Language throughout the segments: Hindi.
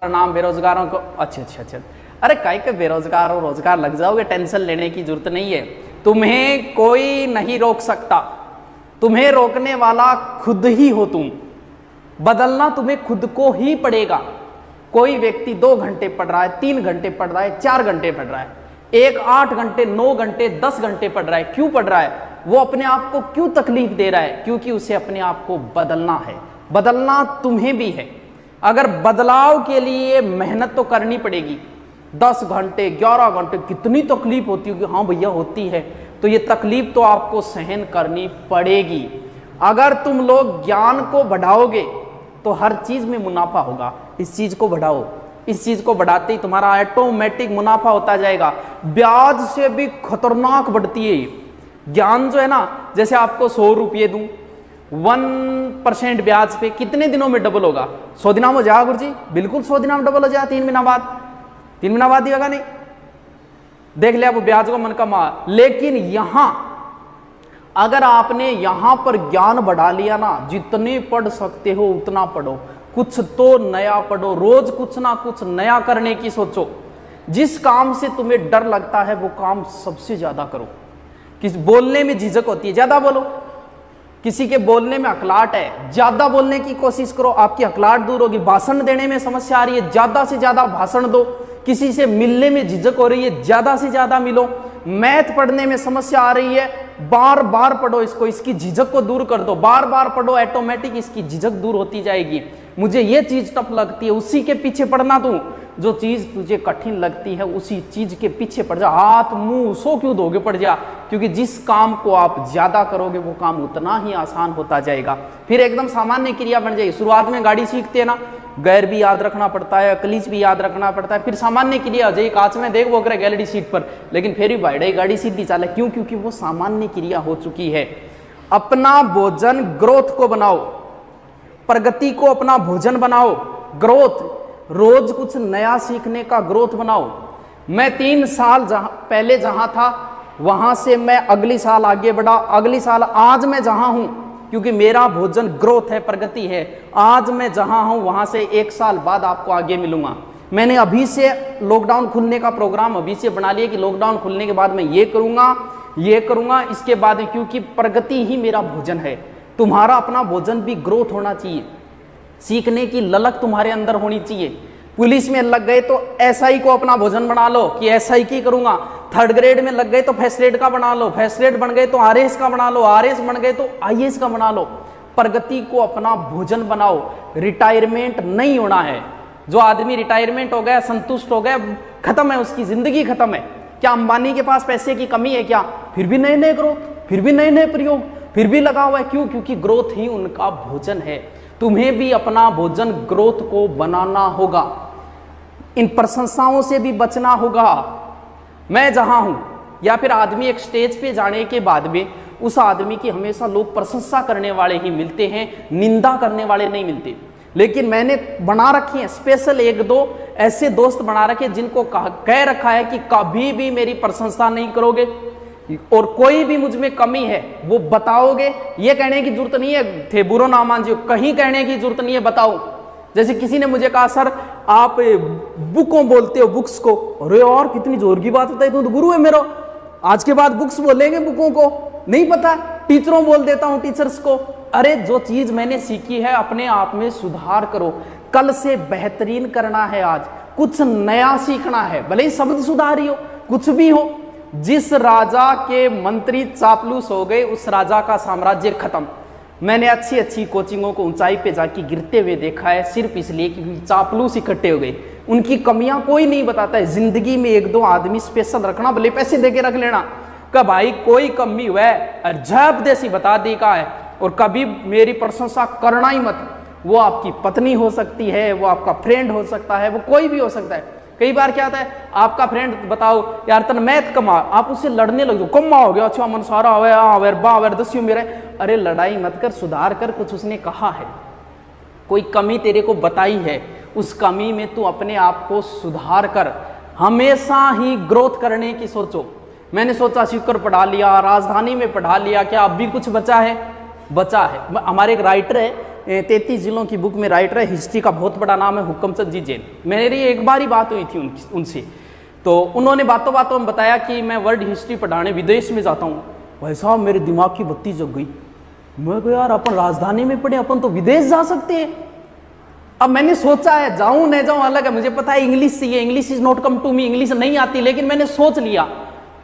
नाम बेरोजगारों को अच्छा। अरे काहे के बेरोजगार हो, रोजगार लग जाओगे, टेंशन लेने की जरूरत नहीं है। तुम्हें कोई नहीं रोक सकता, तुम्हें रोकने वाला खुद ही हो तुम। बदलना तुम्हें खुद को ही पड़ेगा। कोई व्यक्ति 2 घंटे पढ़ रहा है, 3 घंटे पढ़ रहा है, 4 घंटे पढ़ रहा है, एक 8 घंटे, 9 घंटे, 10 घंटे पढ़ रहा है, क्यों पढ़ रहा है? वो अपने आप को क्यों तकलीफ दे रहा है? क्योंकि उसे अपने आप को बदलना है। बदलना तुम्हें भी है। अगर बदलाव के लिए मेहनत तो करनी पड़ेगी। 10 घंटे, 11 घंटे, कितनी तकलीफ होती होगी? हाँ भैया होती है। तो ये तकलीफ तो आपको सहन करनी पड़ेगी। अगर तुम लोग ज्ञान को बढ़ाओगे तो हर चीज में मुनाफा होगा। इस चीज को बढ़ाओ, इस चीज को बढ़ाते ही तुम्हारा ऑटोमेटिक मुनाफा होता जाएगा। ब्याज से भी खतरनाक बढ़ती है ये ज्ञान जो है ना। जैसे आपको 100 रुपये दूं, 1% ब्याज पे कितने दिनों में डबल होगा? 100 दिनों में हो जाएगा गुरुजी। बिल्कुल 100 दिनों में डबल हो जाएगा। 3 महीना बाद, 3 महीना बाद ही होगा। नहीं देख लिया वो ब्याज को मन का मार। लेकिन यहां अगर आपने यहां पर ज्ञान बढ़ा लिया ना, जितने पढ़ सकते हो उतना पढ़ो, कुछ तो नया पढ़ो, रोज कुछ ना कुछ नया करने की सोचो। जिस काम से तुम्हें डर लगता है वो काम सबसे ज्यादा करो। किस बोलने में झिझक होती है, ज्यादा बोलो। किसी के बोलने में अकलाट है, ज्यादा बोलने की कोशिश करो, आपकी अकलाट दूर होगी। भाषण देने में समस्या आ रही है, ज्यादा से ज्यादा भाषण दो। किसी से मिलने में झिझक हो रही है, ज्यादा से ज्यादा मिलो। मैथ पढ़ने में समस्या आ रही है, बार बार पढ़ो इसको, इसकी झिझक को दूर कर दो। बार बार पढ़ो, ऑटोमेटिक इसकी झिझक दूर होती जाएगी। मुझे ये चीज टफ लगती है, उसी के पीछे पढ़ना। तू जो चीज तुझे कठिन लगती है उसी चीज के पीछे पड़ जा। हाथ मुंह सो क्यों धोगे, पड़ जा। क्योंकि जिस काम को आप ज्यादा करोगे वो काम उतना ही आसान होता जाएगा। फिर एकदम सामान्य क्रिया बन जाएगी। शुरुआत में गाड़ी सीखते हैं ना, गैर भी याद रखना पड़ता है, क्लीच भी याद रखना पड़ता है, फिर सामान्य क्रिया हो जाएगी। कांच में देख वो करे गैलरी सीट पर, लेकिन फिर भी भाई गाड़ी सीधी चाले। क्यों? क्योंकि वो सामान्य क्रिया हो चुकी है। अपना भोजन ग्रोथ को बनाओ, प्रगति को अपना भोजन बनाओ। ग्रोथ, रोज कुछ नया सीखने का ग्रोथ बनाओ। मैं 3 साल पहले जहां था वहां से मैं अगली साल आगे बढ़ा, अगली साल आज मैं जहां हूं, क्योंकि मेरा भोजन ग्रोथ है, प्रगति है। आज मैं जहां हूं वहां से 1 साल बाद आपको आगे मिलूंगा। मैंने अभी से लॉकडाउन खुलने का प्रोग्राम अभी से बना लिया कि लॉकडाउन खुलने के बाद मैं ये करूंगा इसके बाद, क्योंकि प्रगति ही मेरा भोजन है। तुम्हारा अपना भोजन भी ग्रोथ होना चाहिए। सीखने की ललक तुम्हारे अंदर होनी चाहिए। पुलिस में लग गए तो एसआई को अपना भोजन बना लो कि एसआई की करूंगा। 3rd ग्रेड में लग गए तो फर्स्ट ग्रेड का बना लो, फर्स्ट ग्रेड बन गए तो आरएस का बना लो, आरएस बन गए तो आईएएस का बना लो। प्रगति को अपना भोजन बनाओ। रिटायरमेंट नहीं होना है। जो आदमी रिटायरमेंट हो गया, संतुष्ट हो गया, खत्म है, उसकी जिंदगी खत्म है। क्या अंबानी के पास पैसे की कमी है क्या? फिर भी नए नए ग्रोथ, फिर भी नए नए प्रयोग, फिर भी लगा हुआ है। क्यों? क्योंकि ग्रोथ ही उनका भोजन है। तुम्हें भी अपना भोजन ग्रोथ को बनाना होगा। इन प्रशंसाओं से भी बचना होगा। मैं जहां हूं, या फिर आदमी एक स्टेज पे जाने के बाद में उस आदमी की हमेशा लोग प्रशंसा करने वाले ही मिलते हैं, निंदा करने वाले नहीं मिलते। लेकिन मैंने बना रखी है स्पेशल 1-2 ऐसे दोस्त बना रखे जिनको कह रखा है कि कभी भी मेरी प्रशंसा नहीं करोगे, और कोई भी मुझ में कमी है वो बताओगे। ये कहने की जरूरत नहीं है थे बुरो ना मान जी, कहीं कहने की जरूरत नहीं है, बताओ। जैसे किसी ने मुझे कहा, सर आप बुकों बोलते हो, बुक्स को। अरे यार कितनी जोर की बात बताई, तू तो गुरु है मेरा। आज के बाद बुक्स बोलेंगे, बुकों को नहीं पता। टीचरों बोल देता हूं, टीचर्स को। अरे जो चीज मैंने सीखी है अपने आप में सुधार करो। कल से बेहतरीन करना है, आज कुछ नया सीखना है। भले ही शब्द सुधारी हो, कुछ भी हो। जिस राजा के मंत्री चापलूस हो गए उस राजा का साम्राज्य खत्म। मैंने अच्छी अच्छी कोचिंगों को ऊंचाई पे जाके गिरते हुए देखा है, सिर्फ इसलिए कि चापलूस इकट्ठे हो गए। उनकी कमियां कोई नहीं बताता है। जिंदगी में 1-2 आदमी स्पेशल रखना, भले पैसे देके रख लेना, का भाई कोई कमी हुआ है झप देसी बता दी का है। और कभी मेरी प्रशंसा करना ही मत। वो आपकी पत्नी हो सकती है, वो आपका फ्रेंड हो सकता है, वो कोई भी हो सकता है। कई बार क्या होता है, आपका फ्रेंड बताओ यार तन मैथ कमा, आप उससे लड़ने लग जाओ। कमा हो गया, अच्छा मन सारा आवे दस्यू मेरे। अरे लड़ाई मत कर, सुधार कर। कुछ उसने कहा है, कोई कमी तेरे को बताई है, उस कमी में तू अपने आप को सुधार कर। हमेशा ही ग्रोथ करने की सोचो। मैंने सोचा सीकर पढ़ा लिया, राजधानी में पढ़ा लिया, क्या अब भी कुछ बचा है? बचा है। हमारे एक राइटर है, 33 जिलों की बुक में राइटर है, हिस्ट्री का बहुत बड़ा नाम है हुक्मचंद जी जैन। मेरी एक बार ही बात हुई थी उनसे, तो उन्होंने बातों बातों में बताया कि मैं वर्ल्ड हिस्ट्री पढ़ाने विदेश में जाता हूँ। भाई साहब मेरे दिमाग की बत्ती जग गई। मैं कहा यार अपन राजधानी में पढ़े, अपन तो विदेश जा सकते हैं। अब मैंने सोचा है जाऊं न जाऊं अलग है, मुझे पता है इंग्लिश चाहिए, English is not come to me, English नहीं आती, लेकिन मैंने सोच लिया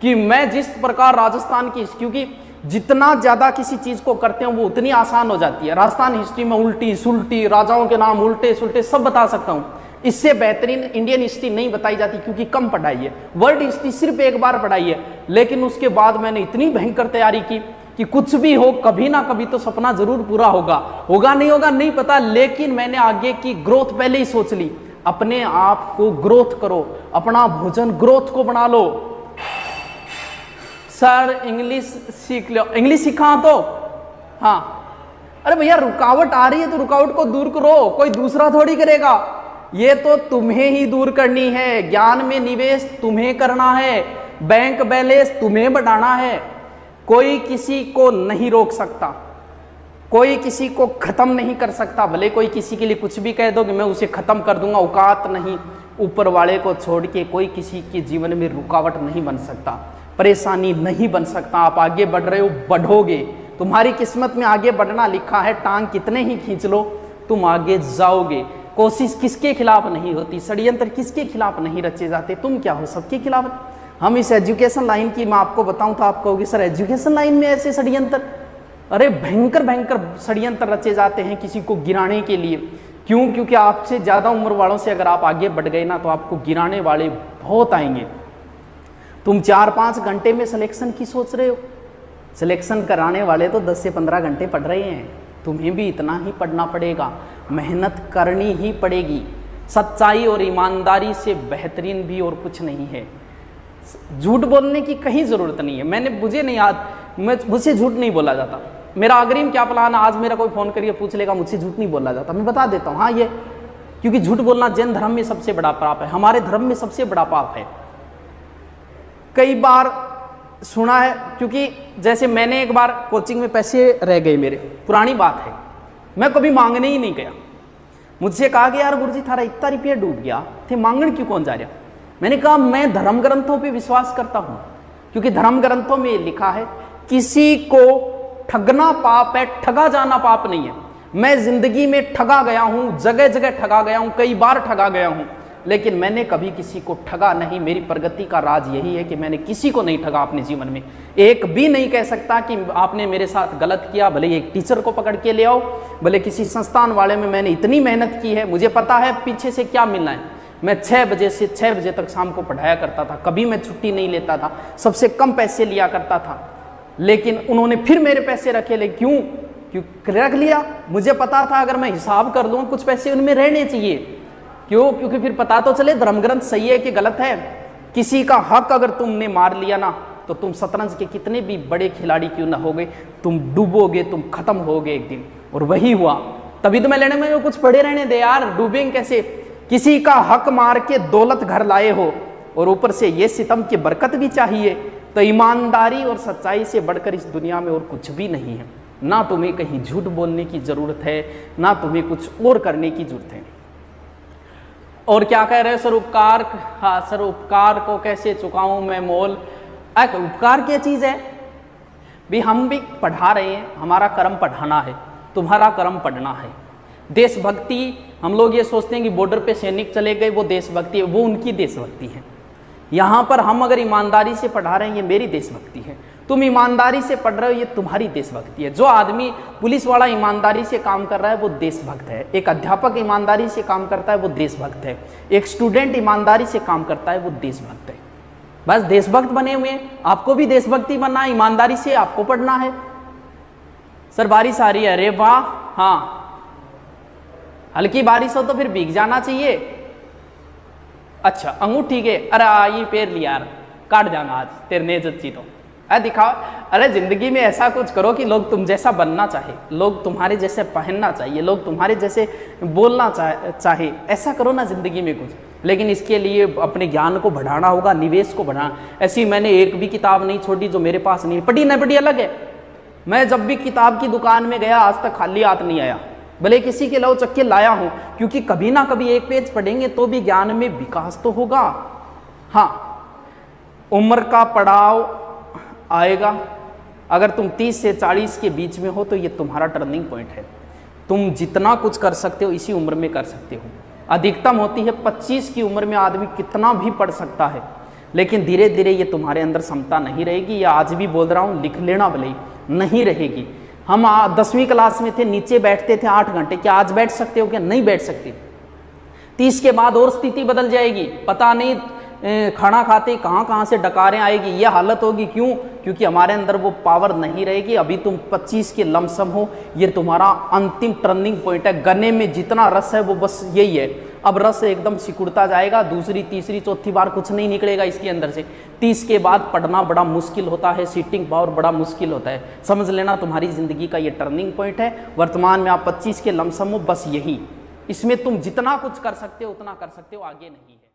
कि मैं जिस प्रकार राजस्थान की, क्योंकि जितना ज्यादा किसी चीज को करते हैं वो उतनी आसान हो जाती है। राजस्थान हिस्ट्री में उल्टी सुलटी, राजाओं के नाम उल्टे सुलटे सब बता सकता हूं। इससे बेहतरीन इंडियन हिस्ट्री नहीं बताई जाती क्योंकि कम पढ़ाई है। वर्ल्ड हिस्ट्री सिर्फ एक बार पढ़ाई है, लेकिन उसके बाद मैंने इतनी भयंकर तैयारी की कि कुछ भी हो कभी ना कभी तो सपना जरूर पूरा होगा, होगा नहीं होगा नहीं पता, लेकिन मैंने आगे की ग्रोथ पहले ही सोच ली। अपने आप को ग्रोथ करो, अपना भोजन ग्रोथ को बना लो। सर इंग्लिश सीख लो, इंग्लिश सीखा तो हाँ, अरे भैया रुकावट आ रही है तो रुकावट को दूर करो, कोई दूसरा थोड़ी करेगा, ये तो तुम्हें ही दूर करनी है। ज्ञान में निवेश तुम्हें करना है, बैंक बैलेंस तुम्हें बढ़ाना है। कोई किसी को नहीं रोक सकता, कोई किसी को खत्म नहीं कर सकता। भले कोई किसी के लिए कुछ भी कह दो कि मैं उसे खत्म कर दूंगा, औकात नहीं। ऊपर वाले को छोड़ के कोई किसी के जीवन में रुकावट नहीं बन सकता, परेशानी नहीं बन सकता। आप आगे बढ़ रहे हो, बढ़ोगे, तुम्हारी किस्मत में आगे बढ़ना लिखा है। टांग कितने ही खींच लो तुम आगे जाओगे। कोशिश किसके खिलाफ नहीं होती, षड्यंत्र किसके खिलाफ नहीं रचे जाते, तुम क्या हो सबके खिलाफ। हम इस एजुकेशन लाइन की मैं आपको बताऊं तो आप कहोगे सर एजुकेशन लाइन में ऐसे षड्यंत्र, अरे भयंकर भयंकर षड्यंत्र रचे जाते हैं किसी को गिराने के लिए। क्यों? क्योंकि आपसे ज़्यादा उम्र वालों से अगर आप आगे बढ़ गए ना तो आपको गिराने वाले बहुत आएंगे। तुम 4-5 घंटे में सिलेक्शन की सोच रहे हो, सिलेक्शन कराने वाले तो 10 से 15 घंटे पढ़ रहे हैं। तुम्हें भी इतना ही पढ़ना पड़ेगा, मेहनत करनी ही पड़ेगी। सच्चाई और ईमानदारी से बेहतरीन भी और कुछ नहीं है। झूठ बोलने की कहीं ज़रूरत नहीं है। मुझे नहीं याद, मुझसे झूठ नहीं बोला जाता। मेरा अग्रिम क्या प्लान है, आज मेरा कोई फ़ोन करिए पूछ लेगा, मुझसे झूठ नहीं बोला जाता। मैं बता देता हूँ हाँ ये, क्योंकि झूठ बोलना जैन धर्म में सबसे बड़ा पाप है, हमारे धर्म में सबसे बड़ा पाप है। कई बार सुना है, क्योंकि जैसे मैंने एक बार कोचिंग में पैसे रह गए मेरे, पुरानी बात है, मैं कभी मांगने ही नहीं गया। मुझसे कहा कि यार गुरुजी थारा इतना रुपया डूब गया थे, मांगने क्यों कौन जा रहा। मैंने कहा मैं धर्म ग्रंथों पे विश्वास करता हूँ, क्योंकि धर्म ग्रंथों में लिखा है किसी को ठगना पाप है, ठगा जाना पाप नहीं है। मैं जिंदगी में ठगा गया हूँ, जगह जगह ठगा गया हूँ, कई बार ठगा गया हूँ, लेकिन मैंने कभी किसी को ठगा नहीं। मेरी प्रगति का राज यही है कि मैंने किसी को नहीं ठगा अपने जीवन में। एक भी नहीं कह सकता कि आपने मेरे साथ गलत किया, भले एक टीचर को पकड़ के ले आओ, भले किसी संस्थान वाले में मैंने इतनी मेहनत की है, मुझे पता है पीछे से क्या मिलना है। मैं 6 बजे से 6 बजे तक शाम को पढ़ाया करता था, कभी मैं छुट्टी नहीं लेता था, सबसे कम पैसे लिया करता था, लेकिन उन्होंने फिर मेरे पैसे रखे। ले क्यों रख लिया? मुझे पता था अगर मैं हिसाब कर दूँ कुछ पैसे उनमें रहने चाहिए। क्यों? क्योंकि फिर पता तो चले धर्मग्रंथ सही है कि गलत है। किसी का हक अगर तुमने मार लिया ना तो तुम शतरंज के कितने भी बड़े खिलाड़ी क्यों ना हो गए, तुम डूबोगे, तुम खत्म होगे एक दिन। और वही हुआ। तभी तो मैं लेने में कुछ पड़े रहने दे यार, डूबेंगे कैसे। किसी का हक मार के दौलत घर लाए हो और ऊपर से ये सितम की बरकत भी चाहिए, तो ईमानदारी और सच्चाई से बढ़कर इस दुनिया में और कुछ भी नहीं है। ना तुम्हें कहीं झूठ बोलने की जरूरत है, ना तुम्हें कुछ और करने की जरूरत है। और क्या कह रहे हैं सर? उपकार, हाँ सर, उपकार को कैसे चुकाऊं मैं मोल। उपकार क्या चीज़ है भी? हम भी पढ़ा रहे हैं, हमारा कर्म पढ़ाना है, तुम्हारा कर्म पढ़ना है। देशभक्ति, हम लोग ये सोचते हैं कि बॉर्डर पे सैनिक चले गए वो देशभक्ति है, वो उनकी देशभक्ति है। यहाँ पर हम अगर ईमानदारी से पढ़ा रहे हैं ये मेरी देशभक्ति है, तुम ईमानदारी से पढ़ रहे हो ये तुम्हारी देशभक्ति है। जो आदमी पुलिस वाला ईमानदारी से काम कर रहा है वो देशभक्त है, एक अध्यापक ईमानदारी से काम करता है वो देशभक्त है, एक स्टूडेंट ईमानदारी से काम करता है वो देशभक्त है। बस देशभक्त बने हुए हैं, आपको भी देशभक्ति बनना है, ईमानदारी से आपको पढ़ना है। सर बारिश आ रही है, अरे वाह, हाँ हल्की बारिश हो तो फिर भीग जाना चाहिए। अच्छा अंगूठी के, अरे ये पैर लिया यार, काट जाना आज तेरे ने जच्ची तो दिखाओ। अरे जिंदगी में ऐसा कुछ करो कि लोग तुम जैसा बनना चाहे, लोग तुम्हारे जैसे पहनना चाहिए, लोग तुम्हारे जैसे बोलना चाहे, ऐसा करो ना जिंदगी में कुछ। लेकिन इसके लिए अपने ज्ञान को बढ़ाना होगा, निवेश को बढ़ाना। ऐसी मैंने एक भी किताब नहीं छोड़ी जो मेरे पास नहीं, पढ़ी न पढ़ी अलग है। मैं जब भी किताब की दुकान में गया आज तक खाली हाथ नहीं आया, भले किसी के लव चक्के लाया हूं, क्योंकि कभी ना कभी एक पेज पढ़ेंगे तो भी ज्ञान में विकास तो होगा। हाँ, उम्र का पड़ाव आएगा। अगर तुम 30 से 40 के बीच में हो तो ये तुम्हारा टर्निंग पॉइंट है। तुम जितना कुछ कर सकते हो इसी उम्र में कर सकते हो। अधिकतम होती है 25 की उम्र में आदमी कितना भी पढ़ सकता है, लेकिन धीरे धीरे ये तुम्हारे अंदर क्षमता नहीं रहेगी। या आज भी बोल रहा हूँ, लिख लेना भले, नहीं रहेगी। हम 10वीं क्लास में थे, नीचे बैठते थे 8 घंटे, क्या आज बैठ सकते हो? क्या नहीं बैठ सकते। 30 के बाद और स्थिति बदल जाएगी, पता नहीं खाना खाते कहाँ कहाँ से डकारें आएगी, ये हालत होगी। क्यों? क्योंकि हमारे अंदर वो पावर नहीं रहेगी। अभी तुम 25 के लमसम हो, ये तुम्हारा अंतिम टर्निंग पॉइंट है। गन्ने में जितना रस है वो बस यही है। अब रस एकदम सिकुड़ता जाएगा, दूसरी तीसरी चौथी बार कुछ नहीं निकलेगा इसके अंदर से। 30 के बाद पढ़ना बड़ा मुश्किल होता है, सीटिंग पावर बड़ा मुश्किल होता है। समझ लेना तुम्हारी ज़िंदगी का ये टर्निंग पॉइंट है। वर्तमान में आप 25 के लमसम हो, बस यही। इसमें तुम जितना कुछ कर सकते हो उतना कर सकते हो, आगे नहीं है।